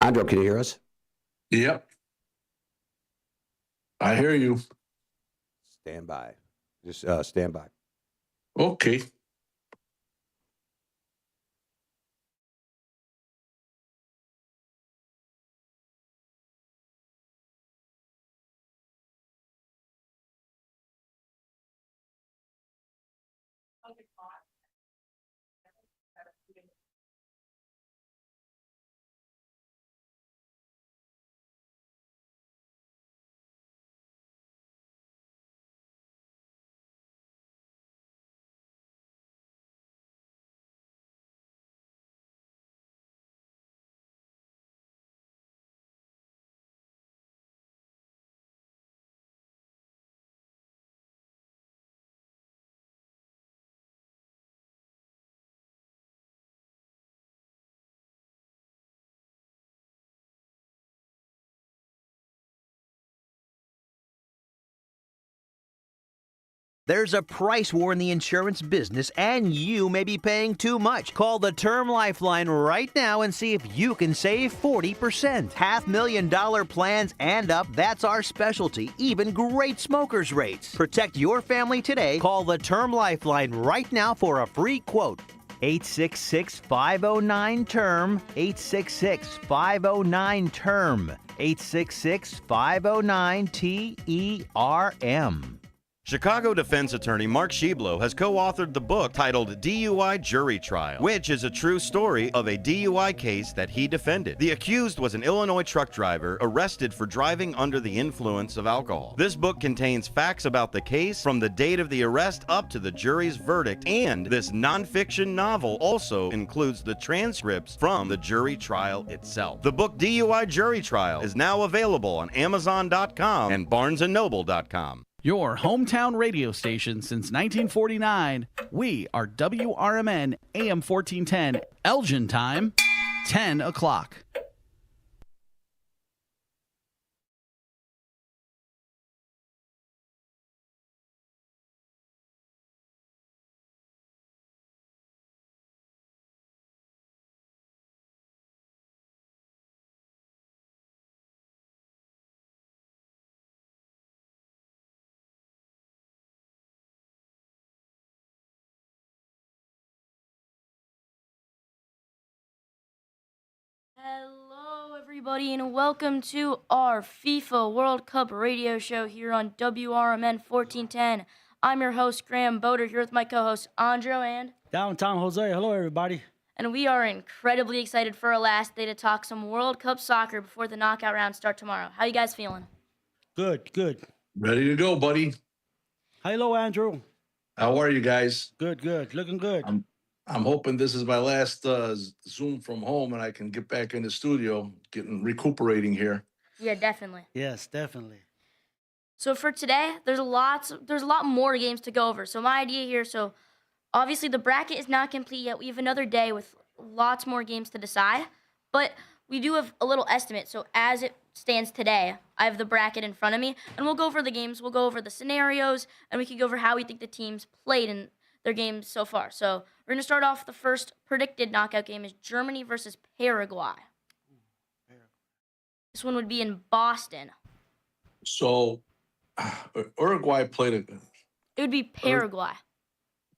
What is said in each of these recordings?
Andrew, can you hear us? Yep. I hear you. Stand by. Just stand by. Okay. There's a price war in the insurance business, and you may be paying too much. Call the Term Lifeline right now and see if you can save 40%. $500,000 plans and up, that's our specialty. Even great smokers' rates. Protect your family today. Call the Term Lifeline right now for a free quote. 866-509-TERM. 866-509-TERM. 866-509-TERM. Chicago defense attorney Mark Sheblo has co-authored the book titled DUI Jury Trial, which is a true story of a DUI case that he defended. The accused was an Illinois truck driver arrested for driving under the influence of alcohol. This book contains facts about the case from the date of the arrest up to the jury's verdict, and this nonfiction novel also includes the transcripts from the jury trial itself. The book DUI Jury Trial is now available on Amazon.com and BarnesandNoble.com. Your hometown radio station since 1949. We are WRMN AM 1410, Elgin time, 10 o'clock. Hello, everybody, and welcome to our FIFA World Cup radio show here on WRMN 1410. I'm your host, Graham Boeder, here with my co-host, Andrew and Downtown Jose. Hello, everybody. And we are incredibly excited for our last day to talk some World Cup soccer before the knockout rounds start tomorrow. How you guys feeling? Good, good. Ready to go, buddy. Hello, Andrew. How are you guys? Good, good. Looking good. I'm hoping this is my last Zoom from home and I can get back in the studio, recuperating here. Yeah, definitely. Yes, definitely. So for today, there's a lot more games to go over. So my idea here, so obviously the bracket is not complete yet. We have another day with lots more games to decide, but we do have a little estimate. So as it stands today, I have the bracket in front of me, and we'll go over the games, we'll go over the scenarios, and we can go over how we think the teams played in their games so far. So we're going to start off. The first predicted knockout game is Germany versus Paraguay. This one would be in Boston. So Uruguay played It would be Paraguay.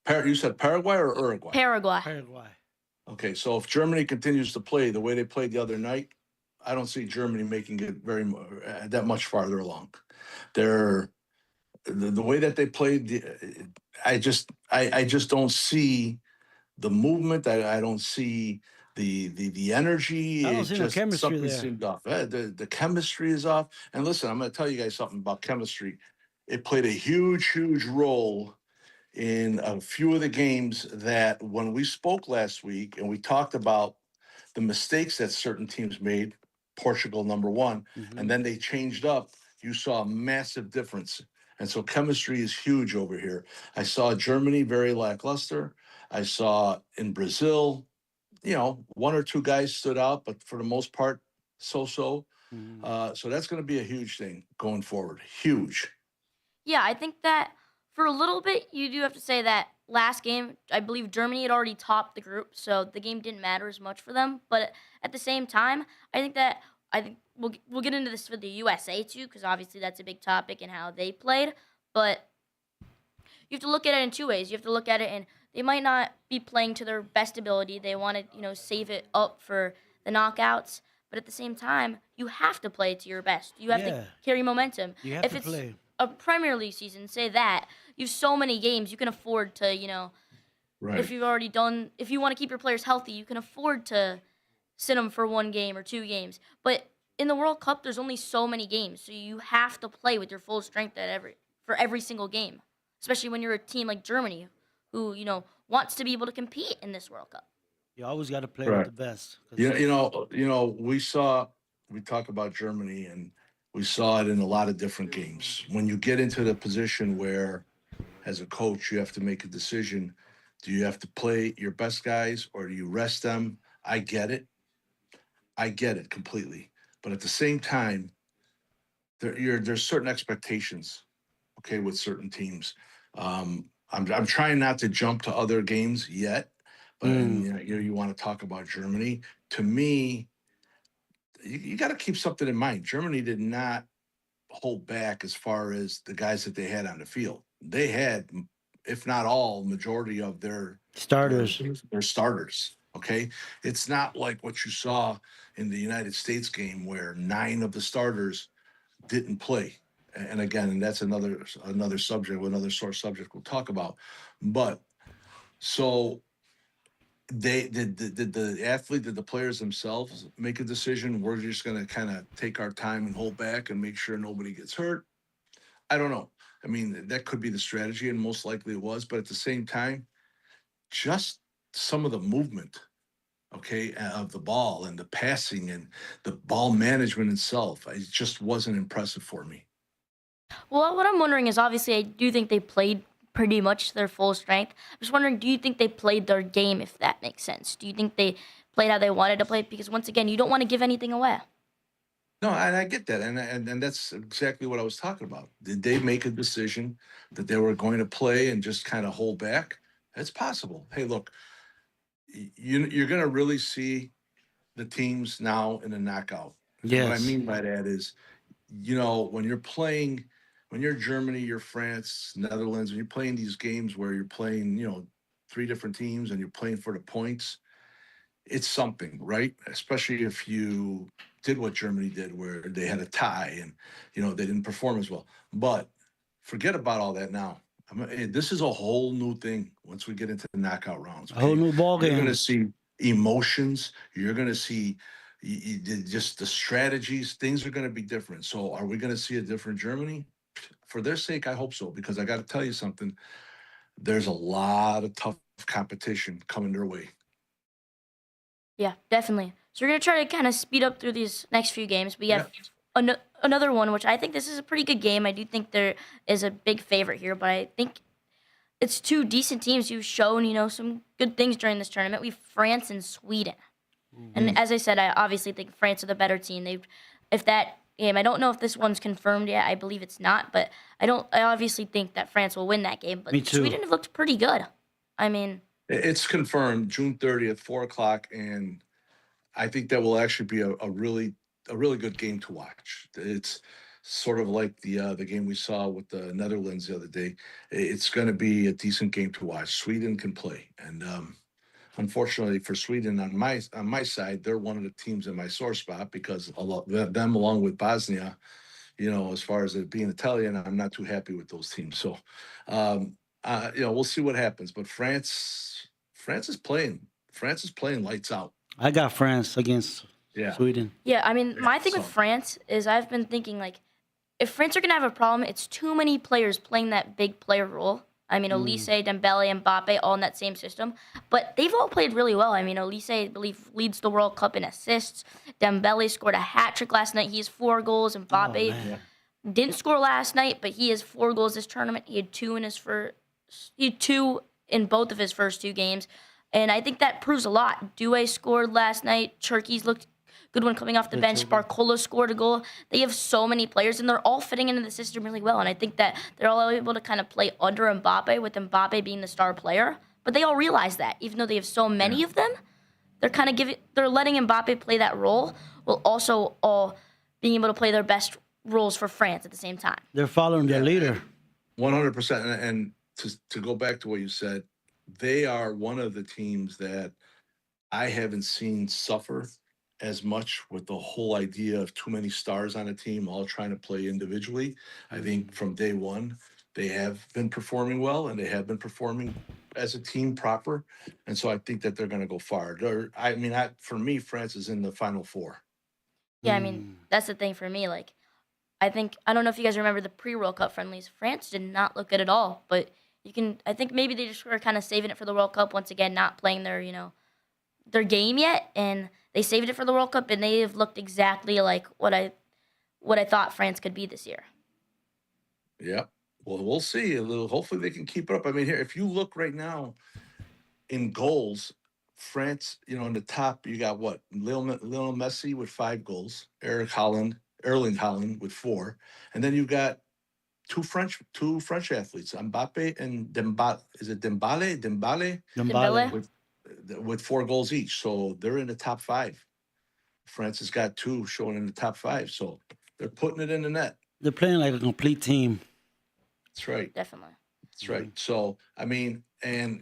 You said Paraguay or Uruguay? Paraguay. Paraguay. Okay, so if Germany continues to play the way they played the other night, I don't see Germany making it that much farther along. The way that they played, I just don't see the movement. I don't see the energy. I don't see no chemistry something there. seemed off. The chemistry is off. And listen, I'm going to tell you guys something about chemistry. It played a huge role in a few of the games that when we spoke last week and we talked about the mistakes that certain teams made, Portugal number one, and then they changed up, you saw a massive difference. And so chemistry is huge over here. I saw Germany very lackluster. I saw in Brazil, one or two guys stood out, but for the most part, so-so. So that's going to be a huge thing going forward. Huge. Yeah, I think that for a little bit, you do have to say that last game, I believe Germany had already topped the group, so the game didn't matter as much for them. But at the same time, I think we'll get into this for the USA too, because obviously that's a big topic and how they played. But you have to look at it in two ways. You have to look at it and they might not be playing to their best ability. They want to, save it up for the knockouts. But at the same time, you have to play to your best. You have Yeah. to carry momentum. You have if to it's play. a Premier League season, say that you have so many games, you can afford to, Right. if you want to keep your players healthy, you can afford to sit them for one game or two games. But in the World Cup, there's only so many games, so you have to play with your full strength for every single game. Especially when you're a team like Germany, who wants to be able to compete in this World Cup. You always got to play Right. with the best. 'Cause We talk about Germany, and we saw it in a lot of different games. When you get into the position where, as a coach, you have to make a decision: do you have to play your best guys or do you rest them? I get it completely, but at the same time, there's certain expectations, okay, with certain teams. I'm trying not to jump to other games yet, but and, you want to talk about Germany. To me, you got to keep something in mind. Germany did not hold back as far as the guys that they had on the field. They had, if not all, majority of their Starters. their starters. Okay, it's not like what you saw in the United States game where 9 of the starters didn't play. And again, and that's another subject, another sore subject we'll talk about. But so they did the players themselves make a decision? We're just going to kind of take our time and hold back and make sure nobody gets hurt. I don't know. I mean, that could be the strategy, and most likely it was. But at the same time, just some of the movement, okay, of the ball and the passing and the ball management itself, it just wasn't impressive for me. Well, what I'm wondering is obviously I do think they played pretty much their full strength. I'm just wondering, do you think they played their game, if that makes sense? Do you think they played how they wanted to play? Because once again, you don't want to give anything away. No, and I get that, and that's exactly what I was talking about. Did they make a decision that they were going to play and just kind of hold back? It's possible. Hey, look, you're going to really see the teams now in the knockout. And what I Yes. mean by that is, when you're playing, when you're Germany, you're France, Netherlands, when you're playing these games where you're playing, 3 different teams and you're playing for the points, it's something, right? Especially if you did what Germany did, where they had a tie and they didn't perform as well. But forget about all that now. This is a whole new thing once we get into the knockout rounds. A whole new ball You're going game. to see emotions. You're going to see just the strategies. Things are going to be different. So, are we going to see a different Germany? For their sake, I hope so, because I got to tell you something. There's a lot of tough competition coming their way. Yeah, definitely. So we're going to try to kind of speed up through these next few games. We have another one, which I think this is a pretty good game. I do think there is a big favorite here, but I think it's 2 decent teams who've shown, some good things during this tournament. We have France and Sweden. And as I said, I obviously think France are the better team. If that game, I don't know if this one's confirmed yet. I believe it's not, but I obviously think that France will win that game. But Me too. Sweden have looked pretty good. I mean, It's confirmed June 30th, 4:00, and I think that will actually be a really good game to watch. It's sort of like the game we saw with the Netherlands the other day. It's going to be a decent game to watch. Sweden can play, and unfortunately for Sweden, on my side, they're one of the teams in my sore spot because them along with Bosnia, as far as it being Italian, I'm not too happy with those teams. So, we'll see what happens. But France is playing. France is playing lights out. I got France against Yeah. Sweden. yeah, I mean, my thing with So- France is I've been thinking, like, if France are going to have a problem, it's too many players playing that big player role. I mean, Elise, Dembele, Mbappe, all in that same system. But they've all played really well. I mean, Elise, I believe, leads the World Cup in assists. Dembele scored a hat trick last night. He has 4 goals. Mbappe man. didn't score last night, but he has 4 goals this tournament. He had 2 in both of his first 2 games. And I think that proves a lot. Doué scored last night. Cherki's looked good one coming off the bench. Barcola scored a goal. They have so many players, and they're all fitting into the system really well. And I think that they're all able to kind of play under Mbappe, with Mbappe being the star player. But they all realize that, even though they have so many of them, they're letting Mbappe play that role, while also all being able to play their best roles for France at the same time. They're following their leader. 100%. And to go back to what you said, they are one of the teams that I haven't seen suffer as much with the whole idea of too many stars on a team all trying to play individually. I think from day one, they have been performing well, and they have been performing as a team proper. And so I think that they're going to go far. For me, France is in the Final Four. Yeah, I mean, that's the thing for me. Like, I don't know if you guys remember the pre-World Cup friendlies. France did not look good at all, but I think maybe they just were kind of saving it for the World Cup once again, not playing their game yet, and they saved it for the World Cup, and they have looked exactly like what I thought France could be this year. Yeah. Well, we'll see. Hopefully they can keep it up. I mean, here, if you look right now in goals, France, in the top, you got what? Lionel Messi with 5 goals, Erling Haaland with 4, and then you've got two French athletes, Mbappe and Dembele. Is it Dembele? Dembele. With 4 goals each, so they're in the top 5. France has got 2 showing in the top 5, so they're putting it in the net. They're playing like a complete team. That's right. Definitely. That's right. So, I mean, and,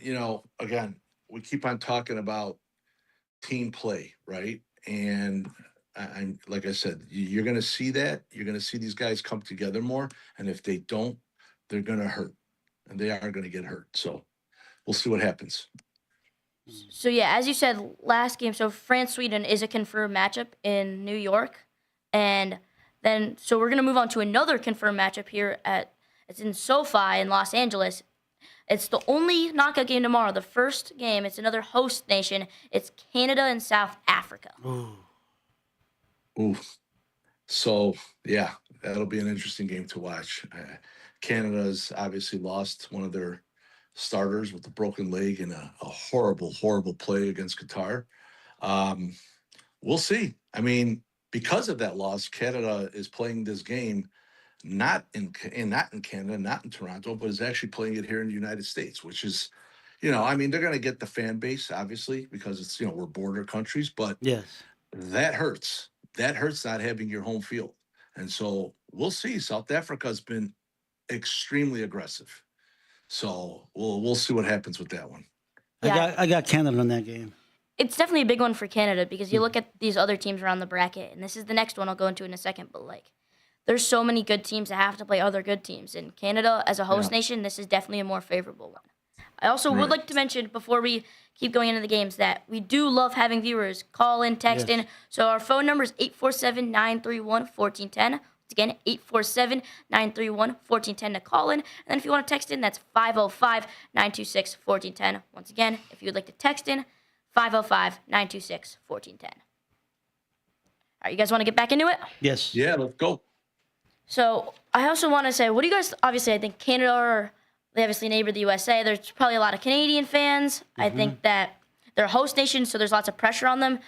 again, we keep on talking about team play, right? And I'm like I said, you're going to see that. You're going to see these guys come together more. And if they don't, they're going to hurt. And they are going to get hurt. So we'll see what happens. So, yeah, as you said, last game, so France-Sweden is a confirmed matchup in New York. And then, so we're going to move on to another confirmed matchup here it's in SoFi in Los Angeles. It's the only knockout game tomorrow. The first game, it's another host nation. It's Canada and South Africa. Ooh. So, yeah, that'll be an interesting game to watch. Canada's obviously lost one of their starters with a broken leg in a horrible, horrible play against Qatar. We'll see. I mean, because of that loss, Canada is playing this game not in Canada, not in Toronto, but is actually playing it here in the United States, which is, they're going to get the fan base, obviously, because it's, we're border countries, but yes, that hurts. That hurts not having your home field. And so we'll see. South Africa's been extremely aggressive. So we'll see what happens with that one. Yeah. I got Canada in that game. It's definitely a big one for Canada because you look at these other teams around the bracket, and this is the next one I'll go into in a second, but there's so many good teams that have to play other good teams. And Canada, as a host nation, this is definitely a more favorable one. I also would like to mention, before we keep going into the games, that we do love having viewers call in, text in. So our phone number is 847-931-1410. Once again, 847-931-1410 to call in. And then if you want to text in, that's 505-926-1410. Once again, if you would like to text in, 505-926-1410. All right, you guys want to get back into it? Yes. Yeah, let's go. So I also want to say, what do you guys, obviously, I think Canada they obviously neighbor the USA. There's probably a lot of Canadian fans. I think that they're a host nation, so there's lots of pressure on them.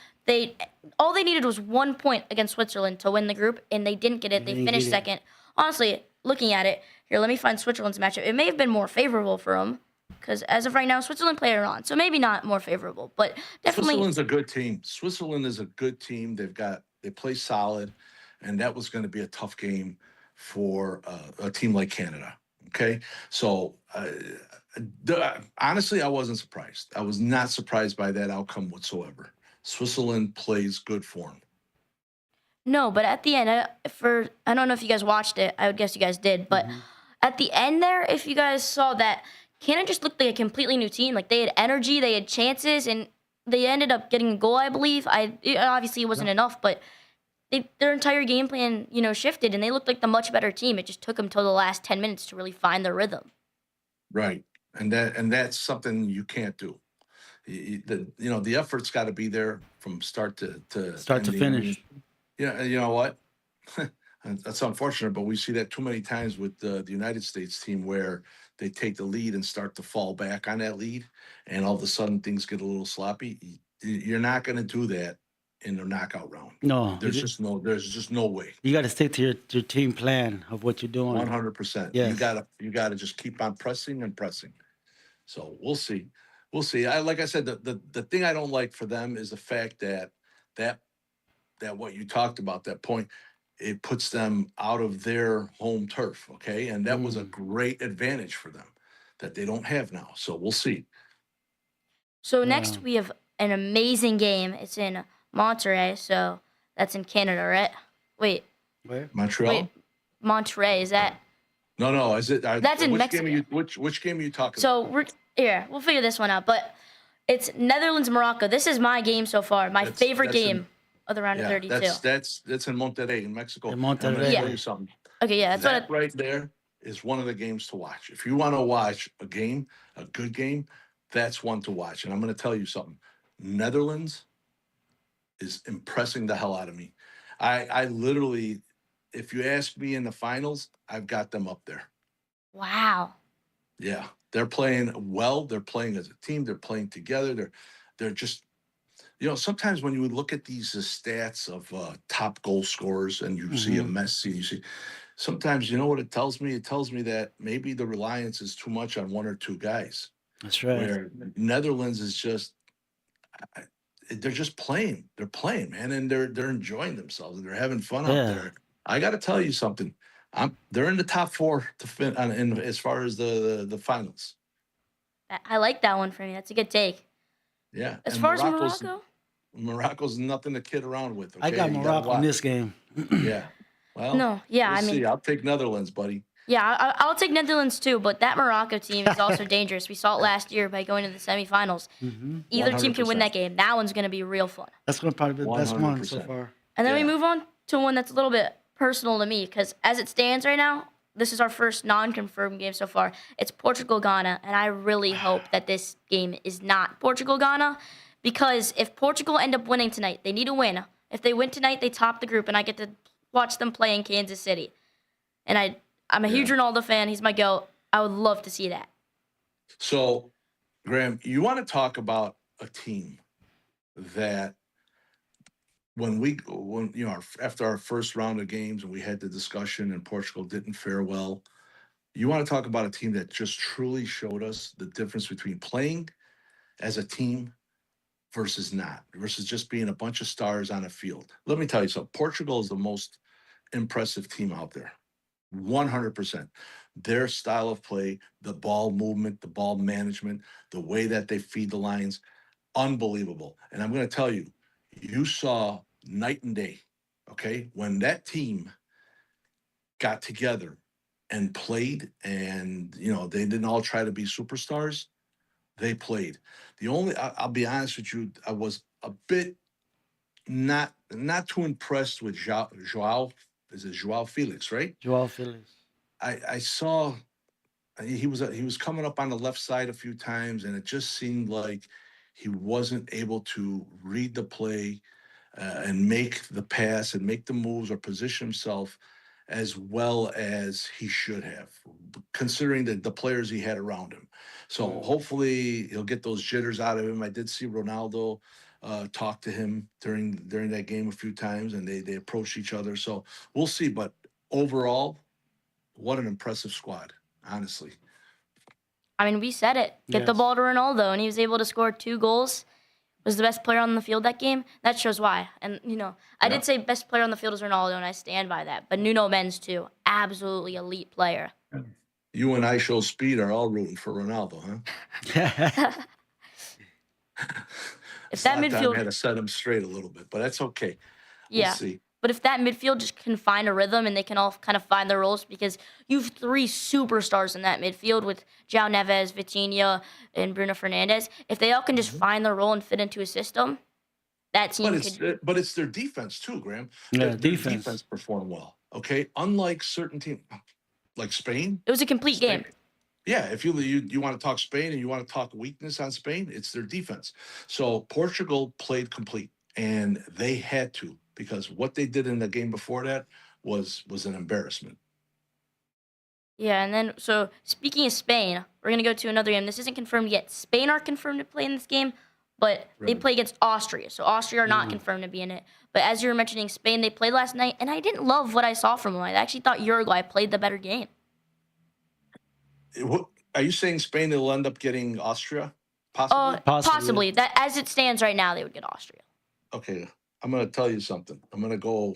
All they needed was 1 point against Switzerland to win the group, and they didn't get it. They finished second. Honestly, looking at it, here, let me find Switzerland's matchup. It may have been more favorable for them, because as of right now, Switzerland play Iran, so maybe not more favorable, but definitely. Switzerland's a good team. Switzerland is a good team. They play solid, and that was going to be a tough game for a team like Canada. Okay, so honestly, I wasn't surprised. I was not surprised by that outcome whatsoever. Switzerland plays good form. No, but at the end, I don't know if you guys watched it. I would guess you guys did, but at the end there, if you guys saw that, Canada just looked like a completely new team. Like, they had energy, they had chances, and they ended up getting a goal, I believe. Obviously, it wasn't enough, but their entire game plan, shifted, and they looked like the much better team. It just took them till the last 10 minutes to really find their rhythm. Right, and that's something you can't do. The effort's got to be there from start to finish. Yeah, you know what? That's unfortunate, but we see that too many times with the United States team where they take the lead and start to fall back on that lead, and all of a sudden things get a little sloppy. You're not going to do that in the knockout round. No, There's just no way. you got to stick to your team plan of what you're doing. 100%. Yes. You gotta just keep on pressing and pressing. So we'll see. We'll see. Like I said, the thing I don't like for them is the fact that what you talked about, that point, it puts them out of their home turf. Okay. And that was a great advantage for them that they don't have now. So we'll see. So next we have an amazing game. It's in Monterey, so that's in Canada, right? Wait, Where? Montreal? wait, Monterey, is that? No. Is it? That's in which Mexico. Game are you, which game are you talking So about? we'll figure this one out. But it's Netherlands Morocco. This is my game so far. My favorite that's game of the round of 32. That's in Monterrey in Mexico. In I'm gonna Monterrey. tell Yeah. you something. Okay, yeah, that's That what. right there is one of the games to watch. If you want to watch a game, a good game, that's one to watch. And I'm going to tell you something. Netherlands is impressing the hell out of me. I literally, if you ask me in the finals, I've got them up there. Wow. Yeah, they're playing well. They're playing as a team. They're playing together. They're just, sometimes when you look at these stats of top goal scorers and you see a Messi, you see, sometimes you know what it tells me? It tells me that maybe the reliance is too much on one or two guys. That's right. Where Netherlands is just, they're just playing. They're playing, man, and they're enjoying themselves and they're having fun out there. I got to tell you something. They're in the top four as far as the finals. I like that one for me. That's a good take. Yeah. As and far as Morocco's nothing to kid around with. Okay? I got You gotta Morocco in watch. this game. Yeah. Well, No, yeah, we'll I mean, see. I'll take Netherlands, buddy. yeah, I'll take Netherlands too, but that Morocco team is also dangerous. We saw it last year by going to the semifinals. Either team can win 100%. that game. That one's going to be real fun. That's going to probably be the best one so 100%. far. And then we Yeah. move on to one that's a little bit personal to me because as it stands right now, this is our first non-confirmed game so far. It's Portugal-Ghana, and I really hope that this game is not Portugal-Ghana because if Portugal end up winning tonight, they need to win. If they win tonight, they top the group, and I get to watch them play in Kansas City. And I'm a huge Ronaldo fan. He's my GOAT. I would love to see that. So, Graham, you want to talk about a team that after our first round of games and we had the discussion and Portugal didn't fare well, you want to talk about a team that just truly showed us the difference between playing as a team versus just being a bunch of stars on a field. Let me tell you something. Portugal is the most impressive team out there. 100%. Their style of play, the ball movement, the ball management, the way that they feed the lines, unbelievable. And I'm going to tell you, you saw night and day, okay? When that team got together and played and, they didn't all try to be superstars, they played. I'll be honest with you, I was a bit not too impressed with Joao. Is it Joao Felix, right? Joao Felix. I saw he was coming up on the left side a few times, and it just seemed like he wasn't able to read the play and make the pass and make the moves or position himself as well as he should have, considering the players he had around him. So hopefully he'll get those jitters out of him. I did see Ronaldo talk to him during that game a few times, and they approached each other. So we'll see. But overall, what an impressive squad, honestly. I mean, we said it. Get the Yes. ball to Ronaldo, and he was able to score 2 goals. Was the best player on the field that game. That shows why. And, I did say best player on the field is Ronaldo, and I stand by that. But Nuno Mendes, too. Absolutely elite player. You and I show speed are all rooting for Ronaldo, huh? If that Zlatan midfield, had to set him straight a little bit, but that's okay. We'll yeah. see. But if that midfield just can find a rhythm and they can all kind of find their roles, because you have 3 superstars in that midfield with João Neves, Vitinha, and Bruno Fernandes. If they all can just find their role and fit into a system, that team could. But it's their defense too, Graham. Yeah, Their defense performed well. Okay, unlike certain teams like Spain. It was a complete game. Yeah, if you want to talk Spain and you want to talk weakness on Spain, it's their defense. So Portugal played complete, and they had to, because what they did in the game before that was an embarrassment. Yeah, and then, so speaking of Spain, we're going to go to another game. This isn't confirmed yet. Spain are confirmed to play in this game, but they Right. play against Austria. So Austria are not confirmed to be in it. But as you were mentioning, Spain, they played last night, and I didn't love what I saw from them. I actually thought Uruguay played the better game. Are you saying Spain will end up getting Austria? Possibly. Possibly. That as it stands right now, they would get Austria. Okay, I'm going to tell you something. I'm going to go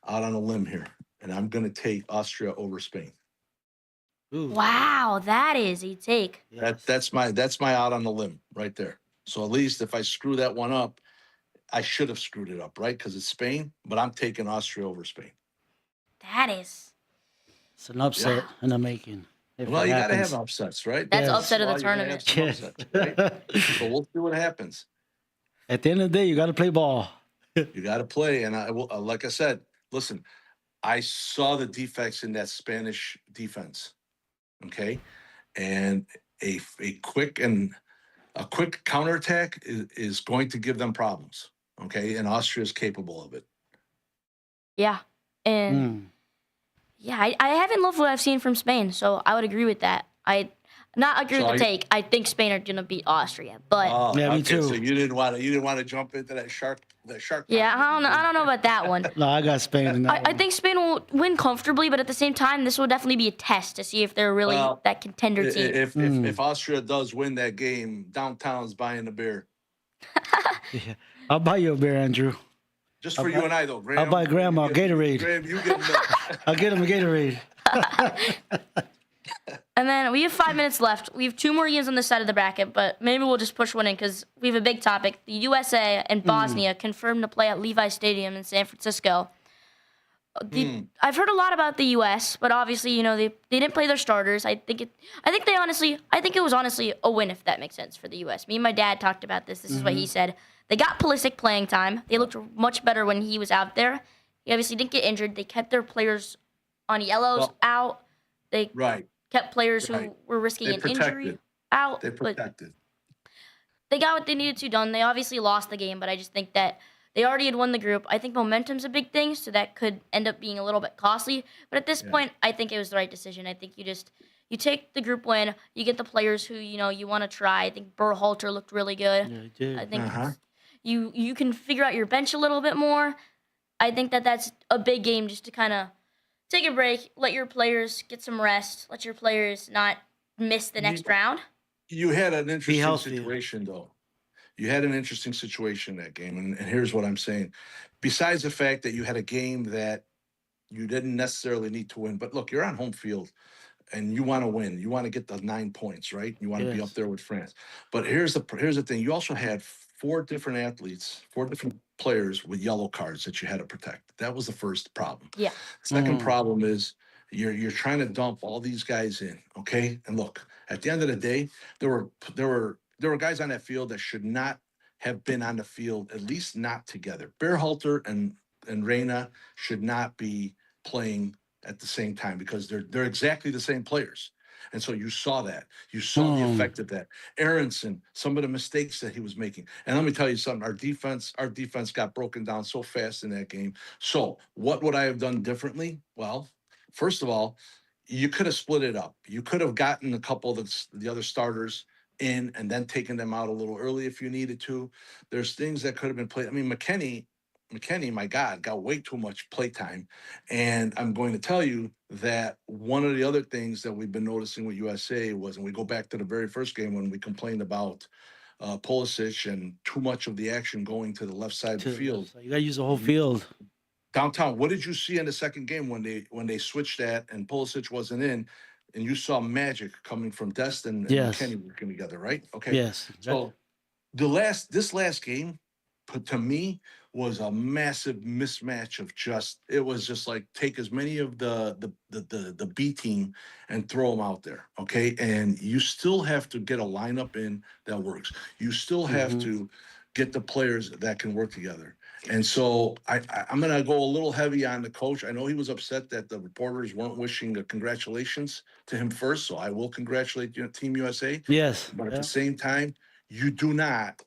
out on a limb here, and I'm going to take Austria over Spain. Ooh, Wow, that is a take. yes. That's my out on the limb right there. So at least if I screw that one up, I should have screwed it up, right? Because it's Spain, but I'm taking Austria over Spain. That is. It's an upset in the making. If Well, it you got to happens. have upsets, right? That's Yes. upset of the Well, you gotta tournament. have some upsets, right? So we'll see what happens. At the end of the day, you got to play ball. You got to play, and I will. Like I said, listen, I saw the defects in that Spanish defense. Okay, and a quick counterattack is going to give them problems. Okay, and Austria is capable of it. Yeah. And Mm. yeah, I haven't loved what I've seen from Spain, so I would agree with that. I not agree So with the take. I think Spain are gonna beat Austria, but Oh, Yeah, me okay, too. So you didn't want to jump into that shark. yeah, I don't know about that one. No, I got Spain in that I one. think Spain will win comfortably, but at the same time, this will definitely be a test to see if they're really Well, that contender team. If Austria does win that game, downtown's buying the beer. Yeah. I'll buy you a beer, Andrew. Just for you and I, though. Graham, I'll buy Grandma you get- Gatorade. Graham, you get milk. I'll get him a Gatorade. And then we have 5 minutes left. We have 2 more games on this side of the bracket, but maybe we'll just push one in because we have a big topic. The USA and Bosnia confirmed to play at Levi Stadium in San Francisco. I've heard a lot about the U.S., but obviously, you know, they didn't play their starters. I think it was honestly a win, if that makes sense, for the U.S. Me and my dad talked about this. This is what he said. They got Pulisic playing time. They looked much better when he was out there. He obviously didn't get injured. They kept their players on yellows out. They Right. kept players who Right. were risking They an injury protected. out. They But protected. they got what they needed to done. They obviously lost the game, but I just think that they already had won the group. I think momentum's a big thing, so that could end up being a little bit costly. But at this point, I think it was the right decision. I think you take the group win, you get the players who you want to try. I think Berhalter looked really good. Yeah, he did. I think Uh-huh. you can figure out your bench a little bit more. I think that's a big game just to kind of take a break, let your players get some rest, let your players not miss the next round. You had an interesting healthy. situation, though. You had an interesting situation in that game, and here's what I'm saying. Besides the fact that you had a game that you didn't necessarily need to win, but look, you're on home field, and you want to win. You want to get the 9 points, right? You want to be Yes. up there with France. But here's the thing. You also had 4 different athletes, 4 different players with yellow cards that you had to protect. That was the first problem. Yeah. Second problem is you're trying to dump all these guys in, okay? And look, at the end of the day, there were guys on that field that should not have been on the field, at least not together. Berhalter and Reyna should not be playing at the same time because they're exactly the same players. And so you saw that. You saw the effect of that. Aronson, some of the mistakes that he was making. And let me tell you something, our defense got broken down so fast in that game. So what would I have done differently? Well, first of all, you could have split it up. You could have gotten a couple of the other starters in and then taken them out a little early if you needed to. There's things that could have been played. I mean, McKennie, my God, got way too much playtime. And I'm going to tell you that one of the other things that we've been noticing with USA was, and we go back to the very first game when we complained about Pulisic and too much of the action going to the left side of the field. So you got to use the whole field. Downtown, what did you see in the second game when they switched that and Pulisic wasn't in, and you saw magic coming from Destin and Yes. McKennie working together, right? Okay. Yes. So this last game, to me, was a massive mismatch of it was just like take as many of the B team and throw them out there, okay? And you still have to get a lineup in that works. You still have to get the players that can work together. And so I'm going to go a little heavy on the coach. I know he was upset that the reporters weren't wishing the congratulations to him first, so I will congratulate Team USA. Yes. But at the same time, you do not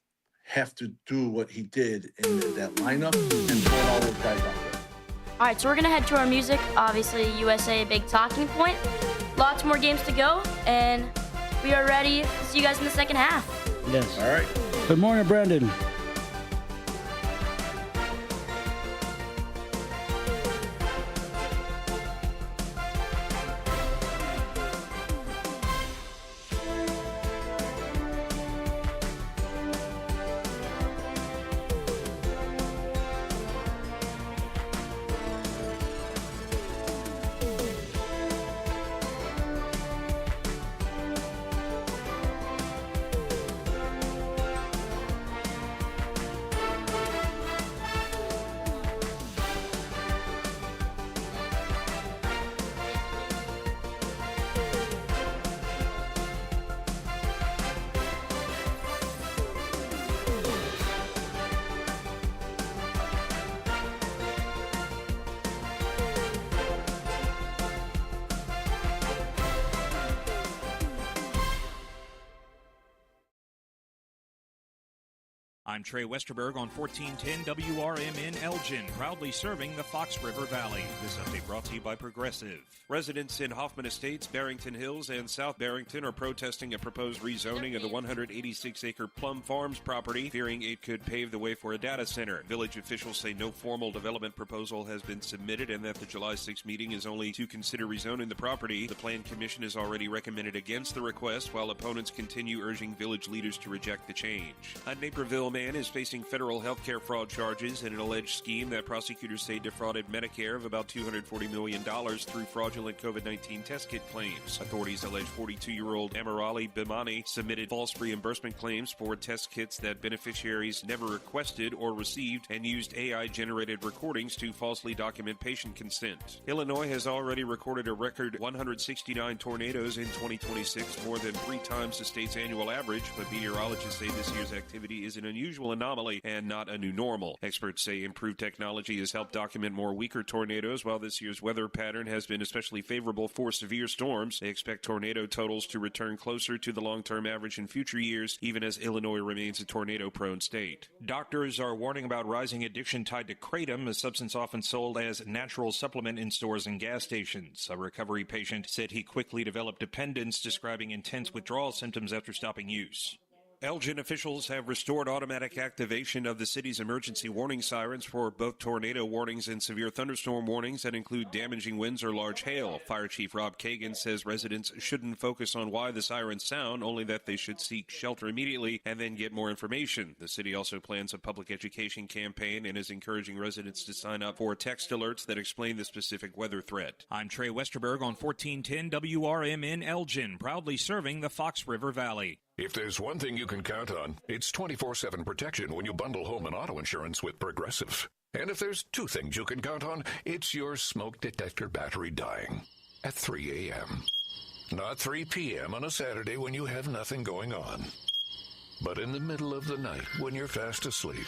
have to do what he did in that lineup and throw all those guys out there. All right, so we're going to head to our music. Obviously, USA, a big talking point. Lots more games to go, and we are ready to see you guys in the second half. Yes. All right. Good morning, Brandon. I'm Trey Westerberg on 1410 WRMN Elgin, proudly serving the Fox River Valley. This update brought to you by Progressive. Residents in Hoffman Estates, Barrington Hills, and South Barrington are protesting a proposed rezoning of the 186-acre Plum Farms property, fearing it could pave the way for a data center. Village officials say no formal development proposal has been submitted and that the July 6 meeting is only to consider rezoning the property. The Plan Commission has already recommended against the request, while opponents continue urging village leaders to reject the change. A Naperville man is facing federal health care fraud charges in an alleged scheme that prosecutors say defrauded Medicare of about $240 million through fraudulent COVID-19 test kit claims. Authorities allege 42-year-old Amirali Bimani submitted false reimbursement claims for test kits that beneficiaries never requested or received and used AI-generated recordings to falsely document patient consent. Illinois has already recorded a record 169 tornadoes in 2026, more than 3 times the state's annual average, but meteorologists say this year's activity is an unusual anomaly and not a new normal. Experts say improved technology has helped document more weaker tornadoes, while this year's weather pattern has been especially favorable for severe storms. They expect tornado totals to return closer to the long-term average in future years, even as Illinois remains a tornado-prone state. Doctors are warning about rising addiction tied to kratom, a substance often sold as natural supplement in stores and gas stations. A recovery patient said he quickly developed dependence, describing intense withdrawal symptoms after stopping use. Elgin officials have restored automatic activation of the city's emergency warning sirens for both tornado warnings and severe thunderstorm warnings that include damaging winds or large hail. Fire Chief Rob Kagan says residents shouldn't focus on why the sirens sound, only that they should seek shelter immediately and then get more information. The city also plans a public education campaign and is encouraging residents to sign up for text alerts that explain the specific weather threat. I'm Trey Westerberg on 1410 WRMN Elgin, proudly serving the Fox River Valley. If there's one thing you can count on, it's 24/7 protection when you bundle home and auto insurance with Progressive. And if there's 2 things you can count on, it's your smoke detector battery dying at 3 a.m. Not 3 p.m. on a Saturday when you have nothing going on, but in the middle of the night when you're fast asleep.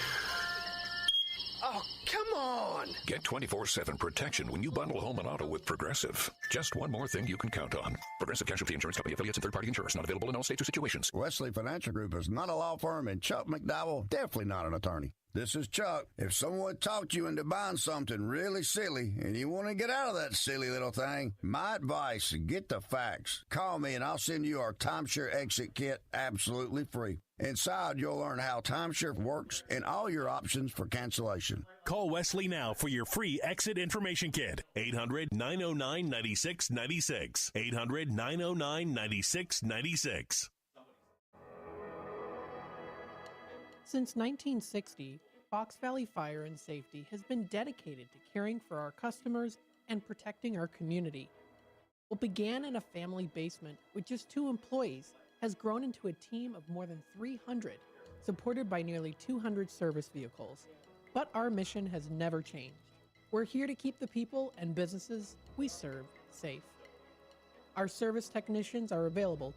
Oh, come on! Get 24/7 protection when you bundle home and auto with Progressive. Just one more thing you can count on. Progressive Casualty Insurance Company, affiliates, and third-party insurers. Not available in all states or situations. Wesley Financial Group is not a law firm, and Chuck McDowell definitely not an attorney. This is Chuck. If someone talked you into buying something really silly and you want to get out of that silly little thing, my advice, get the facts. Call me and I'll send you our timeshare exit kit absolutely free. Inside, you'll learn how timeshare works and all your options for cancellation. Call Wesley now for your free exit information kit. 800-909-9696. 800-909-9696. Since 1960, Fox Valley Fire and Safety has been dedicated to caring for our customers and protecting our community. What began in a family basement with just 2 employees has grown into a team of more than 300, supported by nearly 200 service vehicles. But our mission has never changed. We're here to keep the people and businesses we serve safe. Our service technicians are available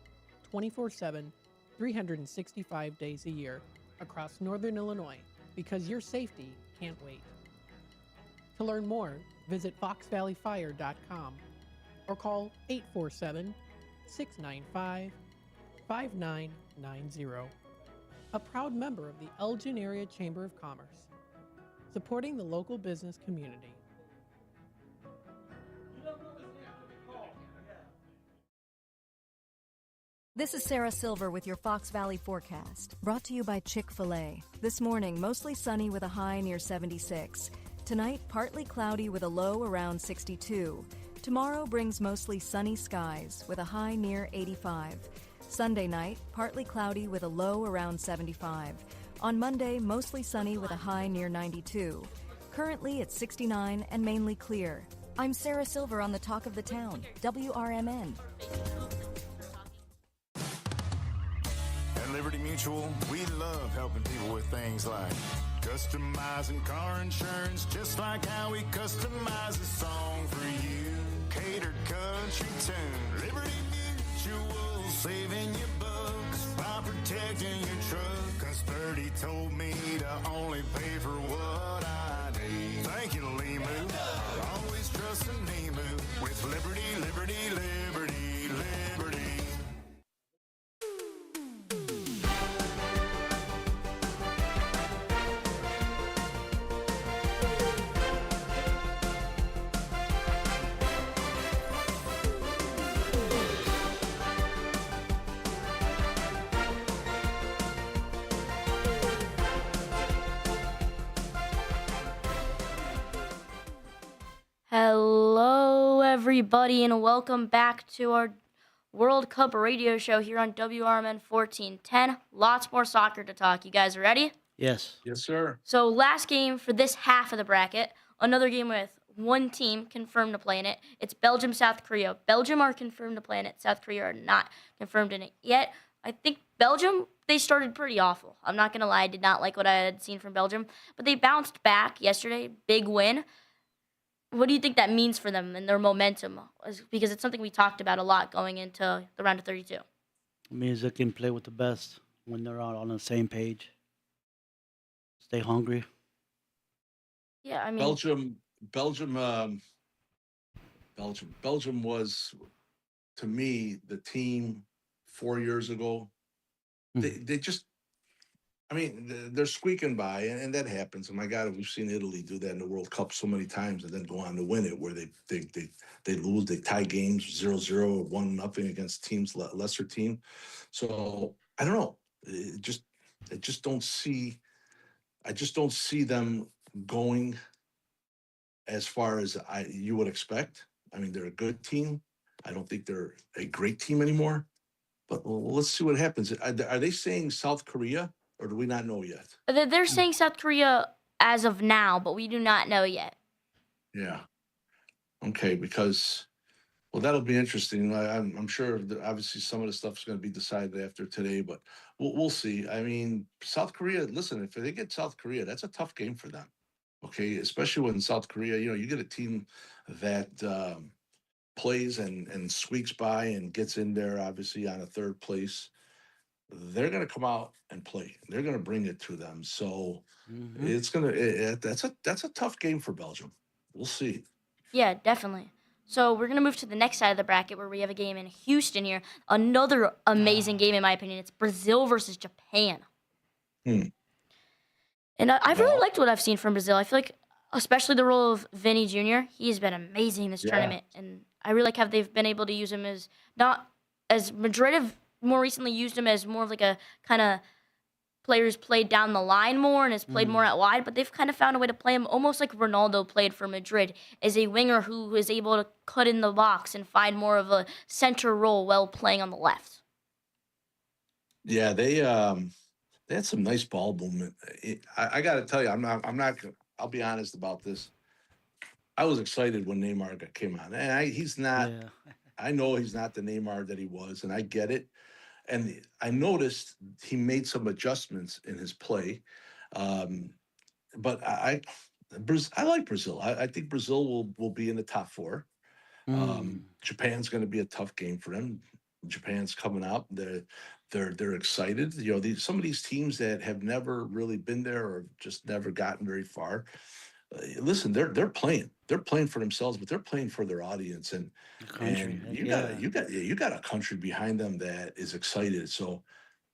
24/7, 365 days a year across Northern Illinois, because your safety can't wait. To learn more, visit foxvalleyfire.com or call 847-695-5990. A proud member of the Elgin Area Chamber of Commerce, supporting the local business community. This is Sarah Silver with your Fox Valley forecast, brought to you by Chick-fil-A. This morning, mostly sunny with a high near 76. Tonight, partly cloudy with a low around 62. Tomorrow brings mostly sunny skies with a high near 85. Sunday night, partly cloudy with a low around 75. On Monday, mostly sunny with a high near 92. Currently, it's 69 and mainly clear. I'm Sarah Silver on the Talk of the Town, WRMN. At Liberty Mutual, we love helping people with things like customizing car insurance, just like how we customize a song for you. Catered country tune, Liberty Mutual, saving you bucks by protecting your truck. Cause 30 told me to only pay for what I need. Thank you, Limu. Always trust in Limu with Liberty, Liberty, Liberty, Liberty. Hello, everybody, and welcome back to our World Cup radio show here on WRMN 1410. Lots more soccer to talk. You guys ready? Yes. Yes, sir. So, last game for this half of the bracket, another game with one team confirmed to play in it. It's Belgium, South Korea. Belgium are confirmed to play in it. South Korea are not confirmed in it yet. I think Belgium, they started pretty awful. I'm not going to lie, I did not like what I had seen from Belgium, but they bounced back yesterday. Big win. What do you think that means for them and their momentum? Because it's something we talked about a lot going into the round of 32. It means they can play with the best when they're all on the same page. Stay hungry. Yeah, I mean, Belgium was, to me, the team 4 years ago. They just, I mean, they're squeaking by, and that happens. And my God, we've seen Italy do that in the World Cup so many times, and then go on to win it, where they lose, they tie games 0-0 or 1-0 against teams lesser team. So I don't know. I just don't see them going as far as you would expect. I mean, they're a good team. I don't think they're a great team anymore. But let's see what happens. Are they saying South Korea? Or do we not know yet? they're saying South Korea as of now, but we do not know yet. Yeah. Okay, because, well, that'll be interesting. I'm sure that obviously some of the stuff is going to be decided after today, but we'll see. I mean, South Korea, listen, if they get South Korea, that's a tough game for them. Okay, especially when South Korea, you get a team that plays and squeaks by and gets in there, obviously, on a third place. They're going to come out and play. They're going to bring it to them. So it's going to that's a tough game for Belgium. We'll see. Yeah, definitely. So we're going to move to the next side of the bracket where we have a game in Houston here. Another amazing game, in my opinion. It's Brazil versus Japan. And I really liked what I've seen from Brazil. I feel like, especially the role of Vinny Jr., he's been amazing this tournament. And I really like how they've been able to use him as, not as Madrid have more recently used him as more of like a kind of player who's played down the line more and has played more out wide, but they've kind of found a way to play him almost like Ronaldo played for Madrid, as a winger who is able to cut in the box and find more of a center role while playing on the left. Yeah, they had some nice ball movement. I got to tell you, I'll be honest about this. I was excited when Neymar came on. And he's not. Yeah. I know he's not the Neymar that he was, and I get it. And I noticed he made some adjustments in his play. But I like Brazil. I think Brazil will be in the top four. Japan's going to be a tough game for them. Japan's coming up. They're excited. Some of these teams that have never really been there or just never gotten very far. Listen, they're playing. They're playing for themselves, but they're playing for their audience, and you got a country behind them that is excited. So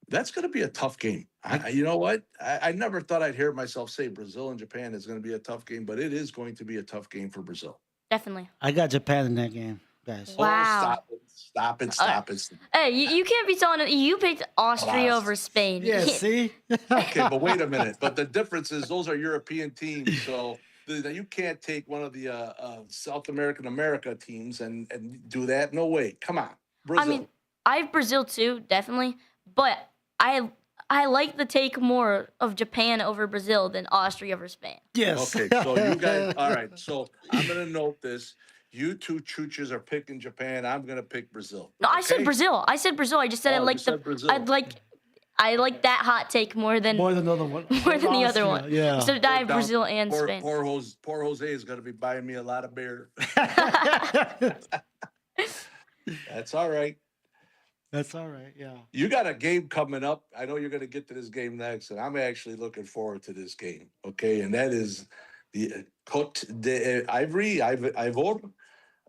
that's going to be a tough game. You know what? I never thought I'd hear myself say Brazil and Japan is going to be a tough game, but it is going to be a tough game for Brazil. Definitely. I got Japan in that game, guys. Wow. Oh, stop it. Stop it. Stop it. Hey, you can't be telling it. You picked Austria Lost. over Spain. Yeah, see? Okay, but wait a minute. But the difference is those are European teams, so you can't take one of the South America teams and do that. No way. Come on, Brazil. I mean, I have Brazil too, definitely, but I like the take more of Japan over Brazil than Austria over Spain. Yes. Okay, so you guys, all right. So I'm gonna note this. You two chooches are picking Japan. I'm gonna pick Brazil. No, I said okay? Brazil. I said Brazil. I just said I Oh, like you said Brazil. I like that hot take more than More than the other one. more than the other one. Yeah. So I have Down- Brazil and poor, Spain. Poor Jose is gonna be buying me a lot of beer. That's all right. That's all right. Yeah. You got a game coming up. I know you're going to get to this game next, and I'm actually looking forward to this game. Okay, and that is the Côte d'Ivoire,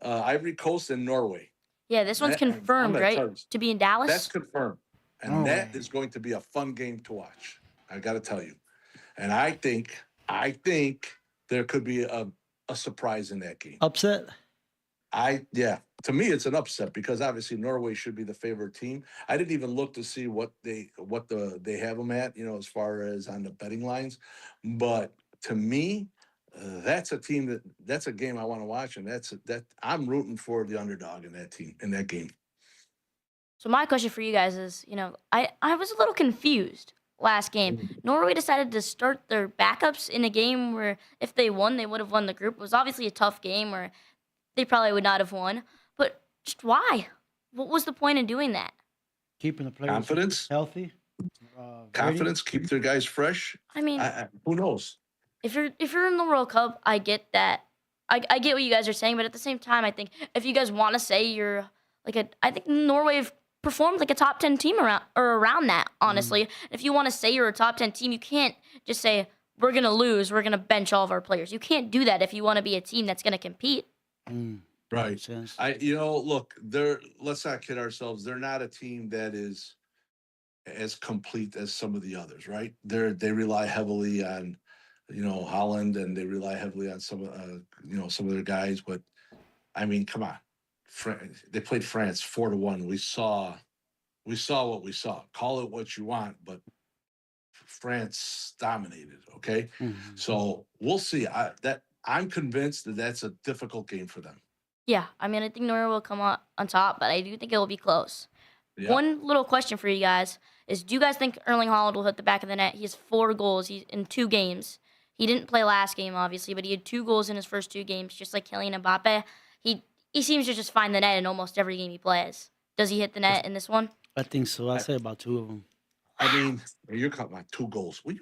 Ivory Coast and Norway. Yeah, this one's That- I'm confirmed, gonna right? tell you, To be in Dallas. That's confirmed, and All that right. is going to be a fun game to watch. I got to tell you, and I think there could be a surprise in that game. Upset? To me it's an upset because obviously Norway should be the favorite team. I didn't even look to see what they have them at, as far as on the betting lines. But to me, that's a team that's a game I want to watch, and that I'm rooting for the underdog in that team in that game. So my question for you guys is, I was a little confused last game. Norway decided to start their backups in a game where if they won, they would have won the group. It was obviously a tough game where they probably would not have won. But just why? What was the point in doing that? Keeping the players Confidence. healthy. Confidence, keep their guys fresh. I mean, Who knows? if you're in the World Cup, I get that. I get what you guys are saying, but at the same time, I think if you guys want to say you're I think Norway have performed like a top 10 team around that, honestly. If you want to say you're a top 10 team, you can't just say we're going to lose, we're going to bench all of our players. You can't do that if you want to be a team that's going to compete. Right. Sense. Look, let's not kid ourselves. They're not a team that is as complete as some of the others, right? They rely heavily on, Holland, and they rely heavily on some of their guys. But I mean, come on, they played France 4-1. We saw what we saw. Call it what you want, but France dominated. Okay, so we'll see. I'm convinced that that's a difficult game for them. Yeah, I mean, I think Norway will come on top, but I do think it will be close. Yeah. One little question for you guys is, do you guys think Erling Haaland will hit the back of the net? He has 4 goals in 2 games. He didn't play last game, obviously, but he had 2 goals in his first 2 games, just like Kylian Mbappe. He seems to just find the net in almost every game he plays. Does he hit the net in this one? I think so. I say about 2 of them. I mean, you're talking about 2 goals. What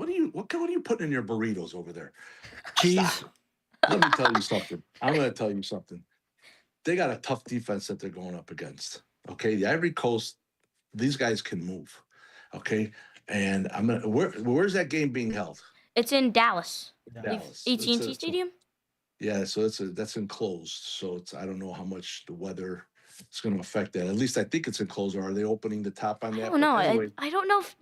are you putting in your burritos over there? Cheese. Stop. Let me tell you something. I'm going to tell you something. They got a tough defense that they're going up against. Okay, the Ivory Coast, these guys can move. Okay, and where's that game being held? It's in Dallas. Dallas. AT&T Stadium? Yeah, so that's enclosed. So I don't know how much the weather is going to affect that. At least I think it's enclosed. Or are they opening the top on that? I don't know. Anyway, I don't know if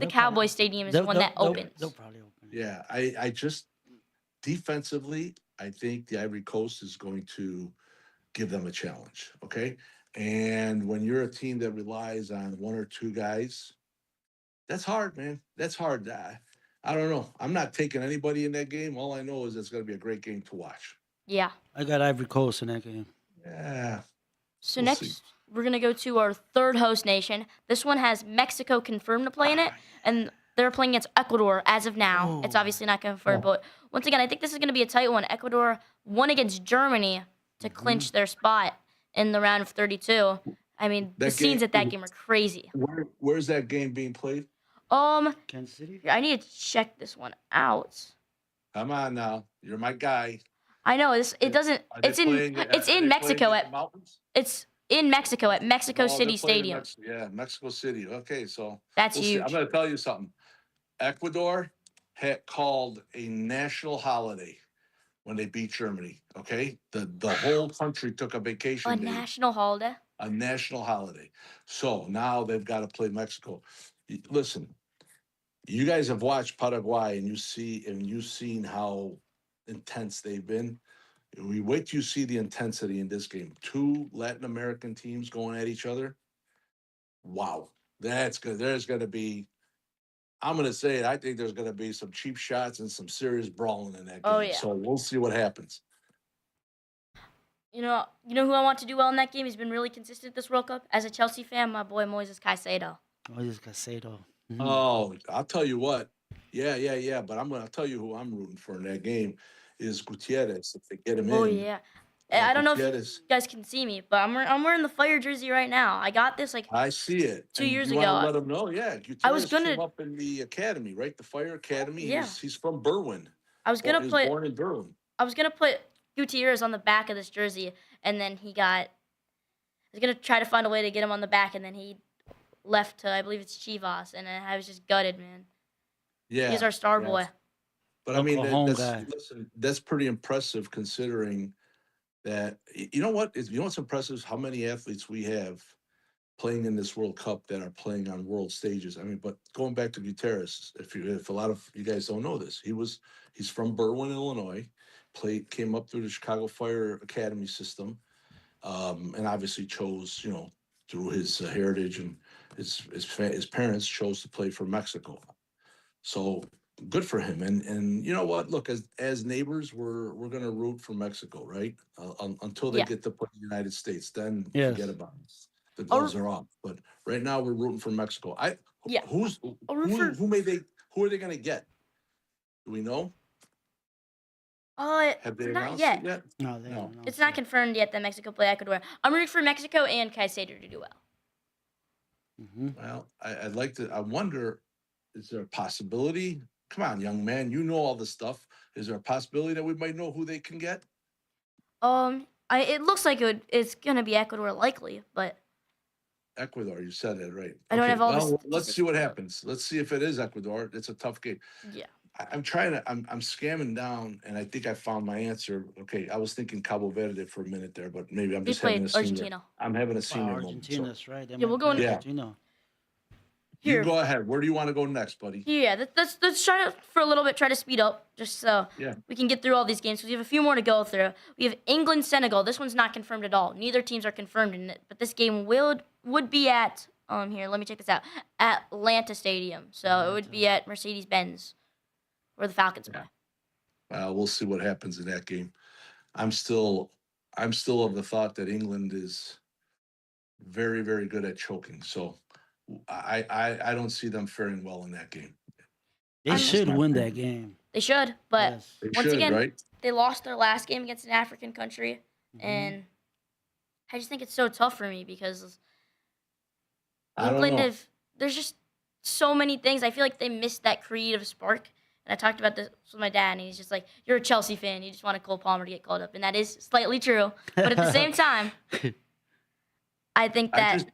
the Cowboy Stadium is the one that opens. They'll probably open. yeah, I just defensively, I think the Ivory Coast is going to give them a challenge. Okay, and when you're a team that relies on 1 or 2 guys, that's hard, man. That's hard. I don't know. I'm not taking anybody in that game. All I know is it's going to be a great game to watch. Yeah. I got Ivory Coast in that game. Yeah. So next, we're going to go to our third host nation. This one has Mexico confirmed to play in it, and they're playing against Ecuador as of now. It's obviously not confirmed, but once again, I think this is going to be a tight one. Ecuador won against Germany to clinch their spot in the round of 32. I mean, the scenes at that game are crazy. Where's that game being played? Kansas City? I need to check this one out. Come on now. You're my guy. I know it doesn't. It's in Mexico it's in Mexico at Mexico City Stadium. Mexico City. Okay, so That's see. huge. I'm going to tell you something. Ecuador had called a national holiday when they beat Germany. Okay, the whole country took a vacation. A day. national holiday. A national holiday. So now they've got to play Mexico. Listen, you guys have watched Paraguay, and you've seen how intense they've been. We wait till you see the intensity in this game. Two Latin American teams going at each other. Wow, that's good. There's going to be. I'm going to say it. I think there's going to be some cheap shots and some serious brawling in that game. Oh, yeah. So we'll see what happens. You know who I want to do well in that game? He's been really consistent this World Cup. As a Chelsea fan, my boy Moises Caicedo. Moises Caicedo. Oh, I'll tell you what. Yeah. But I'll tell you who I'm rooting for in that game is Gutierrez if they get him Oh, in. yeah. I don't know if you Gutierrez. guys can see me, but I'm wearing the Fire jersey right now. I got this like I see it. 2 And years you ago. want to let him know? Yeah, Gutierrez I was gonna- came up in the academy, right? The Fire Academy. Yeah. He's from Berwyn. I was gonna He was put born in Berwyn. I was gonna put Gutierrez on the back of this jersey, and then I was gonna try to find a way to get him on the back, and then he left to, I believe it's Chivas, and I was just gutted, man. Yeah. He's our star yeah. boy. But I mean, Oklahoma guy. listen, that's pretty impressive considering that. You know what? You know what's impressive is how many athletes we have playing in this World Cup that are playing on world stages. I mean, but going back to Gutierrez, if a lot of you guys don't know this, he's from Berwyn, Illinois. Came up through the Chicago Fire Academy system, and obviously chose, through his heritage and his parents chose to play for Mexico. So good for him. And you know what? Look, as neighbors, we're gonna root for Mexico, right? Until they Yeah. get to play the United States, then Yes. forget about it. The gloves are off. But right now, we're rooting for Mexico. Yeah. Who are they gonna get? Do we know? Have they Not announced yet. it yet? No, they No. don't know. It's not confirmed yet that Mexico play Ecuador. I'm rooting for Mexico and Caicedo to do well. Well, I'd like to. I wonder, is there a possibility? Come on, young man, you know all this stuff. Is there a possibility that we might know who they can get? It looks like it's gonna be Ecuador likely, but Ecuador, you said it right. I don't have all the let's statistics see what pulled up. happens. Let's see if it is Ecuador. It's a tough game. yeah. I'm scamming down, and I think I found my answer. Okay, I was thinking Cabo Verde for a minute there, but maybe I'm They just having played a senior. Argentina. I'm having a senior moment. Argentina, So that's right. They Yeah, we'll might go play in- Argentina. Here. you go ahead. Where do you want to go next, buddy? Yeah, let's try to, for a little bit, try to speed up just so Yeah. we can get through all these games because we have a few more to go through. We have England, Senegal. This one's not confirmed at all. Neither teams are confirmed in it, but this game would be at here. Let me check this out. Atlanta Stadium, so it would be at Mercedes-Benz, where the Falcons play. We'll see what happens in that game. I'm still of the thought that England is very, very good at choking. So I don't see them faring well in that game. They should win that game. They should, but Yes. They once should, again, right? they lost their last game against an African country, and I just think it's so tough for me because I don't England know. there's just so many things. I feel like they missed that creative spark. And I talked about this with my dad, and he's just like, "You're a Chelsea fan. You just want Cole Palmer to get called up," and that is slightly true. But at the same time, I think that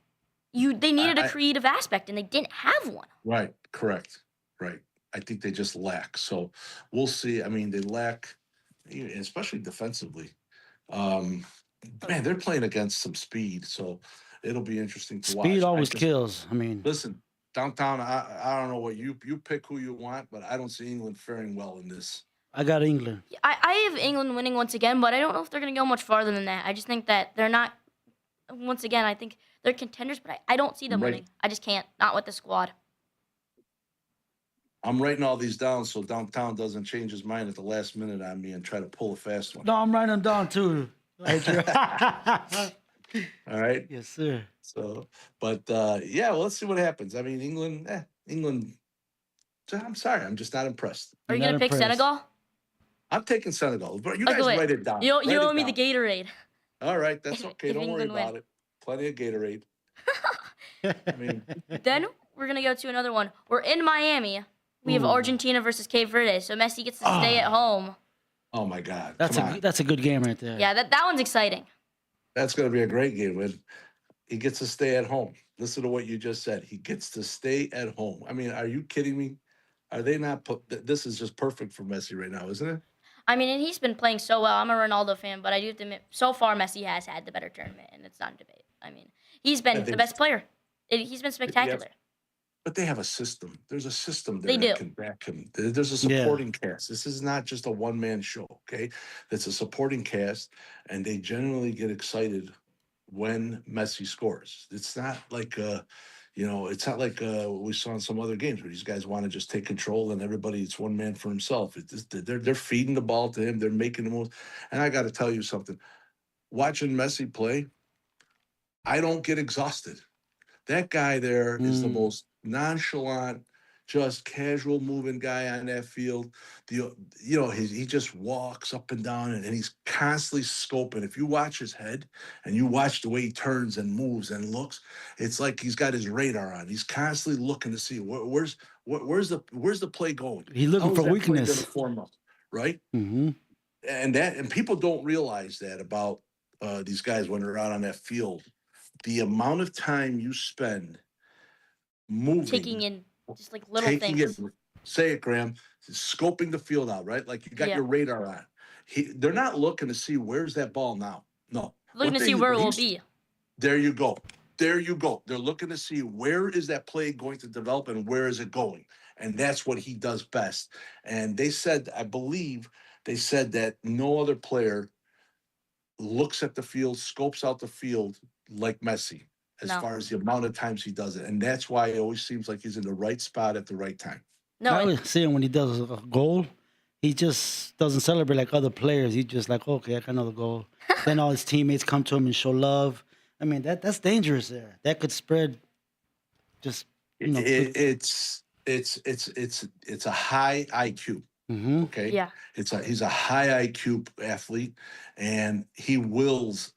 they needed a creative aspect, and they didn't have one. Right, correct. Right. I think they just lack. So we'll see. I mean, they lack, especially defensively. Man, they're playing against some speed, so it'll be interesting to watch. Speed I always just- kills. I mean, Listen, downtown, I don't know what you pick who you want, but I don't see England faring well in this. I got England. I have England winning once again, but I don't know if they're going to go much farther than that. I just think that they're not. Once again, I think they're contenders, but I don't see them Right. winning. I just can't. Not with the squad. I'm writing all these down so downtown doesn't change his mind at the last minute on me and try to pull a fast one. No, I'm writing them down too. All right. Yes, sir. So, but yeah, well, let's see what happens. I mean, England. I'm sorry, I'm just not impressed. Are you Not going to pick impressed. Senegal? I'm taking Senegal, but you Okay, guys wait. write it down. You Write it owe me the down. Gatorade. All right, that's okay. If Don't worry England win. about it. Plenty of Gatorade. I mean, Then we're going to go to another one. We're in Miami. We have Ooh. Argentina versus Cape Verde, so Messi gets to stay at home. oh my God, That's come on. that's a good game right there. Yeah, that one's exciting. That's going to be a great game. And he gets to stay at home. Listen to what you just said. He gets to stay at home. I mean, are you kidding me? Are they not? This is just perfect for Messi right now, isn't it? I mean, and he's been playing so well. I'm a Ronaldo fan, but I do have to admit, so far Messi has had the better tournament, and it's not a debate. I mean, he's been the best player. He's been spectacular. But they have a system. There's a system They there that do. can back him. There's a Yeah. supporting cast. This is not just a one-man show, okay? It's a supporting cast, and they generally get excited when Messi scores. It's not like it's not like what we saw in some other games where these guys want to just take control and everybody, it's one man for himself. It's just, they're feeding the ball to him. They're making the most. And I got to tell you something. Watching Messi play, I don't get exhausted. That guy there is the most nonchalant, just casual moving guy on that field. He just walks up and down and he's constantly scoping. If you watch his head and you watch the way he turns and moves and looks, it's like he's got his radar on. He's constantly looking to see where's the play going. He's looking How is for that play going weakness. to form up, right? Mm-hmm. And people don't realize that about these guys when they're out on that field. The amount of time you spend moving, Taking in just like little taking things. it, say it, Graham, scoping the field out, right? Like you got Yeah. your radar on. They're not looking to see where's that ball now. No. Looking to see where it will be. There you go. There you go. They're looking to see where is that play going to develop and where is it going. And that's what he does best. And they said, I believe they said that no other player looks at the field, scopes out the field like Messi as No. far as the amount of times he does it. And that's why it always seems like he's in the right spot at the right time. No, I always see him when he does a goal. He just doesn't celebrate like other players. He's just like, okay, I got another goal. Then all his teammates come to him and show love. I mean, that's dangerous there. That could spread. Just It's a high IQ. Mm-hmm. Okay. Yeah. He's a high IQ athlete, and he wills.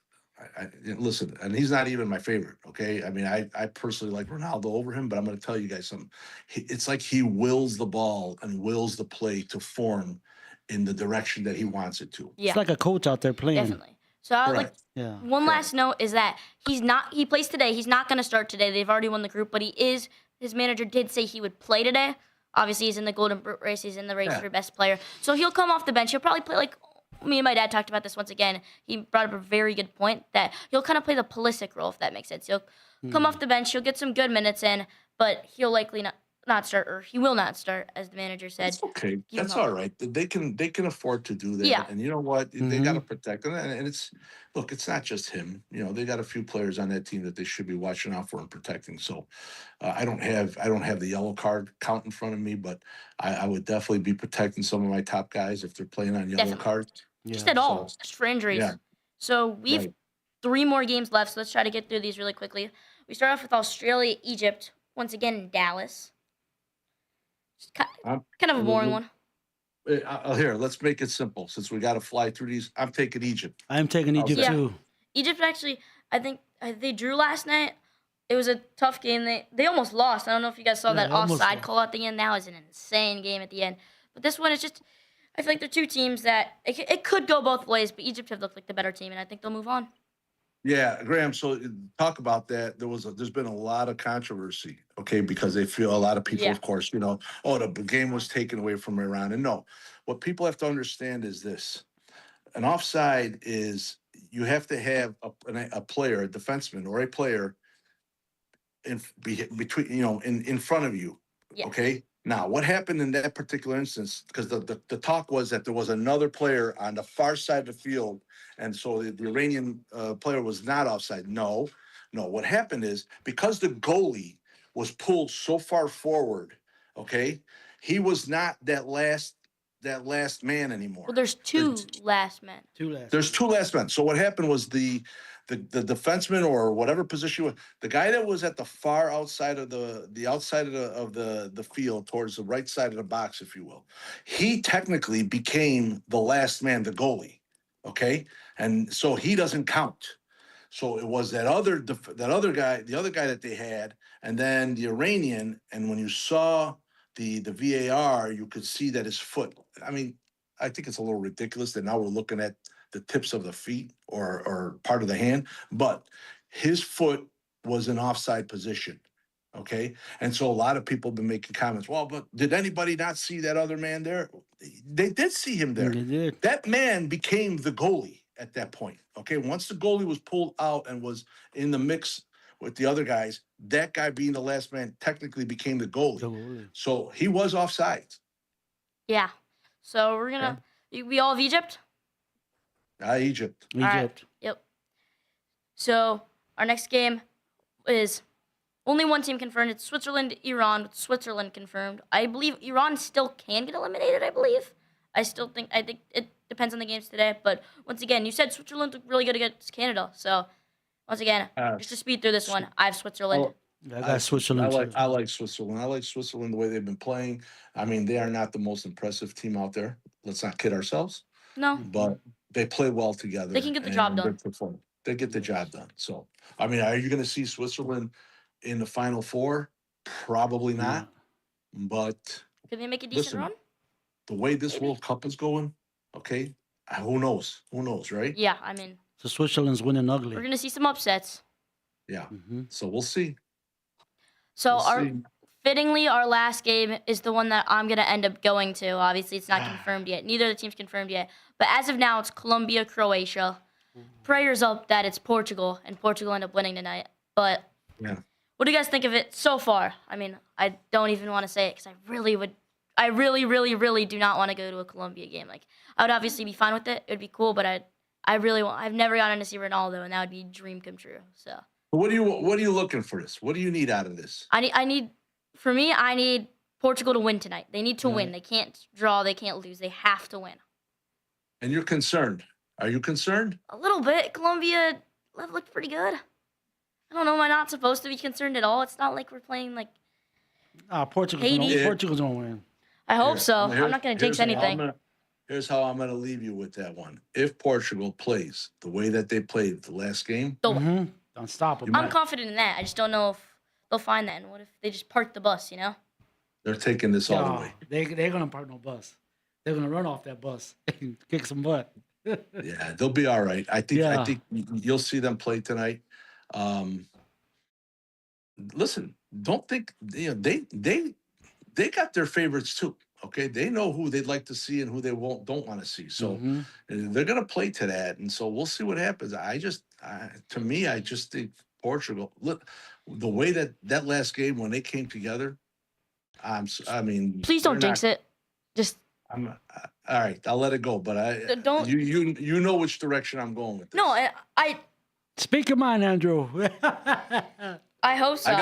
Listen, and he's not even my favorite. Okay. I mean, I personally like Ronaldo over him, but I'm going to tell you guys something. It's like he wills the ball and wills the play to form in the direction that he wants it to. Yeah. It's like a coach out there playing. Definitely. So I would like Yeah. one last note is that he plays today. He's not going to start today. They've already won the group, but his manager did say he would play today. Obviously, he's in the Golden Boot race. He's in the race for best player. So he'll come off the bench. He'll probably play like me and my dad talked about this once again. He brought up a very good point that he'll kind of play the Pulisic role, if that makes sense. He'll come off the bench. He'll get some good minutes in, but he'll likely not start, or he will not start, as the manager said. That's okay. You That's know. all right. They can afford to do that. Yeah. And you know what? They got to protect them. And it's not just him. They got a few players on that team that they should be watching out for and protecting. So I don't have the yellow card count in front of me, but I would definitely be protecting some of my top guys if they're playing on yellow Definitely. cards. Just at all, just for injuries. Yeah. So we've Right. 3 more games left, so let's try to get through these really quickly. We start off with Australia, Egypt, once again in Dallas. Just kind of a boring one. Here, let's make it simple. Since we got to fly through these, I'm taking Egypt. I'm taking Egypt Yeah. too. Egypt actually, I think they drew last night. It was a tough game. They almost lost. I don't know if you guys saw Yeah, that they almost offside lost. call at the end. That was an insane game at the end. But this one is just, I feel like they're two teams that it could go both ways, but Egypt have looked like the better team, and I think they'll move on. Yeah, Graham. So talk about that. There's been a lot of controversy, okay, because they feel a lot of people, Yeah. of course, the game was taken away from Iran. And no, what people have to understand is this: an offside is you have to have a player, a defenseman, or a player in front of you. Yeah. Okay. Now, what happened in that particular instance? Because the talk was that there was another player on the far side of the field, and so the Iranian player was not offside. No. What happened is because the goalie was pulled so far forward, okay, he was not that last man anymore. Well, there's two last men. There's 2 last men. So what happened was the defenseman or whatever position, the guy that was at the far outside of the outside of the field towards the right side of the box, if you will, he technically became the last man, the goalie. Okay, and so he doesn't count. So it was that other guy, the other guy that they had, and then the Iranian. And when you saw the VAR, you could see that his foot. I mean, I think it's a little ridiculous that now we're looking at the tips of the feet or part of the hand, but his foot was in offside position. Okay. And so a lot of people have been making comments. Well, but did anybody not see that other man there? They did see him there. They did. That man became the goalie at that point. Okay. Once the goalie was pulled out and was in the mix with the other guys. That guy being the last man technically became the goalie. So he was offside. Yeah. So we're gonna we all have Egypt. Egypt. All right. Yep. So our next game is only one team confirmed. It's Switzerland, Iran, with Switzerland confirmed. I believe Iran still can get eliminated, I believe. I think it depends on the games today. But once again, you said Switzerland looked really good against Canada. So once again, just to speed through this one, I have Switzerland. I got Switzerland. I like Switzerland. I like Switzerland the way they've been playing. I mean, they are not the most impressive team out there. Let's not kid ourselves. No. But they play well together. They can get the job done. They get the job done. So, I mean, are you going to see Switzerland in the Final Four? Probably not. But Can they make a decent run? The way this World Cup is going, okay, who knows? Who knows, right? Yeah, I mean. So Switzerland's winning ugly. We're going to see some upsets. Yeah. So we'll see. So fittingly, our last game is the one that I'm going to end up going to. Obviously, it's not confirmed yet. Neither of the team's confirmed yet. But as of now, it's Colombia, Croatia. Prayers up that it's Portugal, and Portugal end up winning tonight. But what do you guys think of it so far? I mean, I don't even want to say it because I really do not want to go to a Colombia game. Like, I would obviously be fine with it. It would be cool, but I've never gotten to see Ronaldo, and that would be a dream come true. So. What are you looking for this? What do you need out of this? I need Portugal to win tonight. They need to win. They can't draw. They can't lose. They have to win. And you're concerned. Are you concerned? A little bit. Colombia looked pretty good. I don't know. Am I not supposed to be concerned at all? It's not like we're playing like Portugal's gonna win. I hope so. I'm not going to jinx anything. Here's how I'm going to leave you with that one. If Portugal plays the way that they played the last game, don't stop them. I'm confident in that. I just don't know if they'll find that. And what if they just park the bus, you know? They're taking this all the way. They're going to park no bus. They're going to run off that bus and kick some butt. Yeah, they'll be all right. I think you'll see them play tonight. Listen, don't think they got their favorites too. Okay, they know who they'd like to see and who they don't want to see. So they're going to play to that, and so we'll see what happens. I just think Portugal. Look, the way that last game when they came together. I mean, please don't jinx it. Just. All right. I'll let it go, but don't. You know which direction I'm going with this. No, I. Speak your mind, Andrew. I hope so.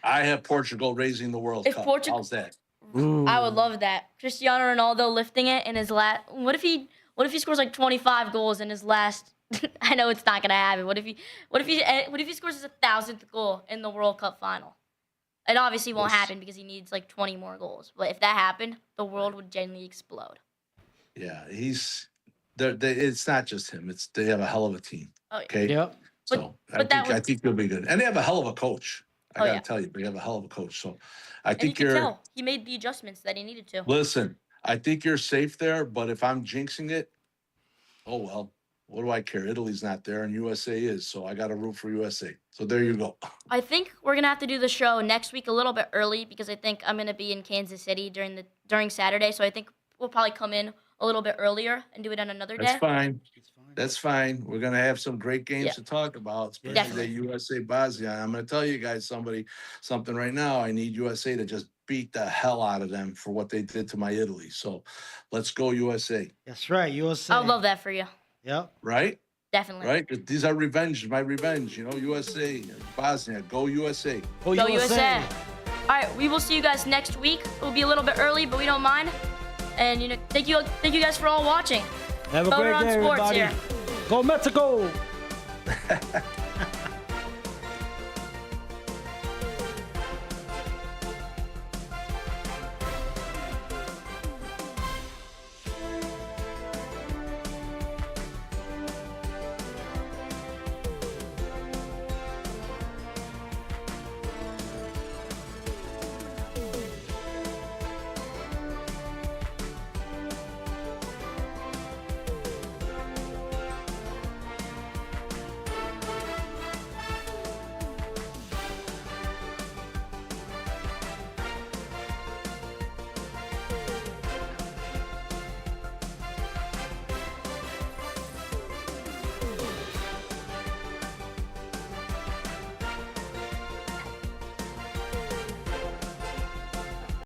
I have Portugal raising the World Cup. How's that? I would love that. Cristiano Ronaldo lifting it in his last. What if he scores like 25 goals in his last? I know it's not gonna happen. What if he scores his 1,000th goal in the World Cup final? It obviously won't happen because he needs like 20 more goals. But if that happened, the world would genuinely explode. Yeah, it's not just him. They have a hell of a team. Oh, yeah. Okay. Yep. So I think they'll be good, and they have a hell of a coach. I gotta tell you, they have a hell of a coach. So I think you can tell he made the adjustments that he needed to. Listen, I think you're safe there, but if I'm jinxing it, oh well. What do I care? Italy's not there, and USA is, so I got to root for USA. So there you go. I think we're gonna have to do the show next week a little bit early because I think I'm gonna be in Kansas City during Saturday. So I think we'll probably come in a little bit earlier and do it on another day. That's fine. That's fine. We're gonna have some great games to talk about, especially the USA Bosnia. I'm gonna tell you guys something right now. I need USA to just beat the hell out of them for what they did to my Italy. So let's go USA. That's right, USA. I would love that for you. Yep. Right? Definitely. Right? These are my revenge, USA, Bosnia, go USA. Go USA. All right, we will see you guys next week. It will be a little bit early, but we don't mind. And thank you guys for all watching. Have a great day, Sports everybody. here. Go Mexico.